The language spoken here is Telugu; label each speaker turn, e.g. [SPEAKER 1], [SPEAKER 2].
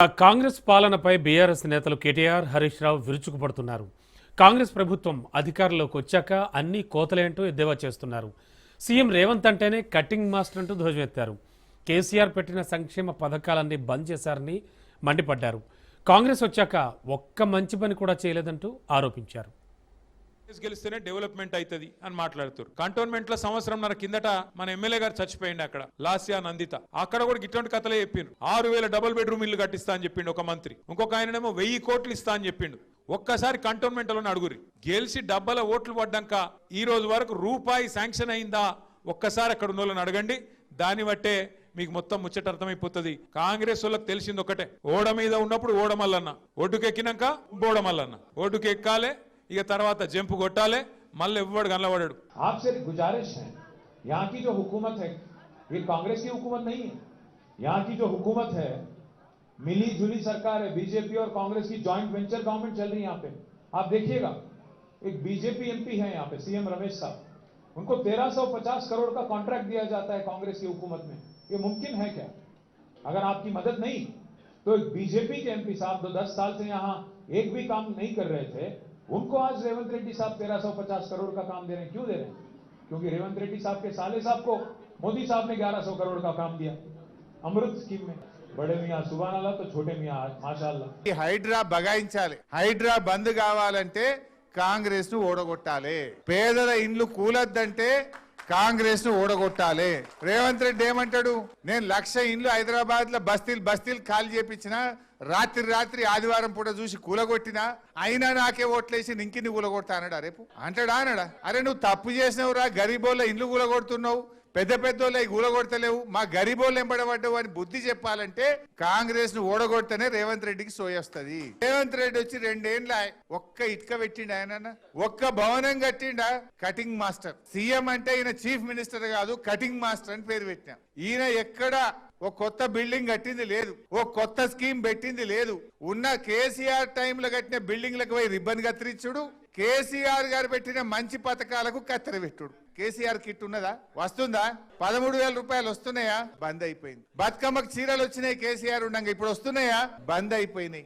[SPEAKER 1] కాంగ్రెస్ పాలనపై బీఆర్ఎస్ నేతలు కేటీఆర్ హరీష్ రావు విరుచుకుపడుతున్నారు. కాంగ్రెస్ ప్రభుత్వం అధికారంలోకి వచ్చాక అన్ని కోతలేంటూ ఎద్దేవా చేస్తున్నారు. సీఎం రేవంత్ అంటేనే కటింగ్ మాస్టర్ అంటూ ధ్వజమెత్తారు. కేసీఆర్ పెట్టిన సంక్షేమ పథకాలన్నీ బంద్ చేశారని మండిపడ్డారు. కాంగ్రెస్ వచ్చాక ఒక్క మంచి పని కూడా చేయలేదంటూ ఆరోపించారు.
[SPEAKER 2] గెలిస్తేనే డెవలప్మెంట్ అవుతుంది అని మాట్లాడుతారు. కంటోన్మెంట్ లో సంవత్సరంన్నర కిందట మన ఎమ్మెల్యే గారు చచ్చిపోయింది అక్కడ లాస్యా నందిత. అక్కడ కూడా ఇటువంటి కథలే చెప్పిండు. 6,000 డబుల్ బెడ్రూమ్ ఇల్లు కట్టిస్తా అని చెప్పిండు ఒక మంత్రి. ఇంకొక ఆయనేమో 1000 కోట్లు ఇస్తా అని చెప్పిండు. ఒక్కసారి కంటోన్మెంట్ లో అడుగురి, గెలిచి డబ్బల ఓట్లు పడ్డాక ఈ రోజు వరకు రూపాయి శాంక్షన్ అయిందా ఒక్కసారి అక్కడ ఉన్న వాళ్ళని అడగండి. దాన్ని బట్టే మీకు మొత్తం ముచ్చట అర్థమైపోతుంది. కాంగ్రెస్ వాళ్ళకి తెలిసింది ఒకటే, ఓడ మీద ఉన్నప్పుడు ఓడమల్లన్న, ఒడ్డుకెక్కినాక బోడమల్లన్న. ఒడ్డుకెక్కాలే, ఇక తర్వాత జంపు కొట్టాలే, మళ్ళీ ఎవ్వడు కనబడాడు.
[SPEAKER 3] आपसे गुजारिश है, यहाँ की जो हुकूमत है ये कांग्रेस की हुकूमत नहीं है. यहाँ की जो हुकूमत है मिली जुली सरकार है. बीजेपी और कांग्रेस की जॉइंट वेंचर गवर्नमेंट चल रही है यहाँ पे. आप देखिएगा, एक बीजेपी एमपी है यहाँ पे सीएम रमेश साहब, उनको 1350 करोड़ का कॉन्ट्रैक्ट दिया जाता है कांग्रेस की हुकूमत में. ये मुमकिन है क्या? अगर आपकी मदद नहीं तो एक बीजेपी के एमपी साहब जो 10 साल से यहाँ एक भी काम नहीं कर रहे थे, उनको आज रेवंत रेड्डी साहब 1350 करोड़ का काम दे रहे हैं. क्यों दे रहे हैं? क्योंकि रेवंत रेड्डी साहब के साले साहब को मोदी साहब ने 1100 करोड़ का काम दिया अमृत स्कीम में. बड़े मियाँ सुभान अल्लाह तो छोटे मियाँ माशाअल्लाह.
[SPEAKER 4] హైడ్రా బగాయించాలి. హైడ్రా బంద్ కావాలంటే కాంగ్రెస్ ను ఓడగొట్టాలి. పేదల ఇండ్లు కూలద్దంటే కాంగ్రెస్ ను ఓడగొట్టాలి. రేవంత్ రెడ్డి ఏమంటాడు, నేను 1,00,000 ఇండ్లు హైదరాబాద్ లో బస్తీలు ఖాళీ చేపించిన, రాత్రి ఆదివారం పూట చూసి కూలగొట్టినా, అయినా నాకే ఓట్లేసి నింకిని కూలగొడతా అన్నాడా? రేపు అంటాడా? అరే నువ్వు తప్పు చేసినవురా, గరీబోళ్ళ ఇండ్లు కూలగొడుతున్నావు, పెద్దోళ్ళ కూలగొడతలేవు, మా గరీబోళ్ళు ఎంబడబడ్డావు అని బుద్ధి చెప్పాలంటే కాంగ్రెస్ ను ఓడగొడితేనే రేవంత్ రెడ్డికి సోయొస్తుంది. రేవంత్ రెడ్డి వచ్చి 2 ఏళ్ళ ఒక్క ఇటుక పెట్టిండా, ఆయన ఒక్క భవనం కట్టిండా? Cutting master. సీఎం అంటే ఈయన చీఫ్ మినిస్టర్ కాదు, కటింగ్ మాస్టర్ అని పేరు పెట్టినా. ఈయన ఎక్కడ ఓ కొత్త బిల్డింగ్ కట్టింది లేదు, ఓ కొత్త స్కీమ్ పెట్టింది లేదు. ఉన్న కేసీఆర్ టైంలో కట్టిన బిల్డింగ్లకు పోయి రిబ్బన్ కత్తిరించుడు, కేసీఆర్ గారు పెట్టిన మంచి పథకాలకు కత్తెర పెట్టుడు. కేసీఆర్ కిట్ ఉన్నదా? వస్తుందా? 13,000 రూపాయలు వస్తున్నాయా? బంద్ అయిపోయింది. బతుకమ్మకు చీరలు వచ్చినాయి కేసీఆర్ ఉండగా, ఇప్పుడు వస్తున్నాయా? బంద్ అయిపోయినాయి.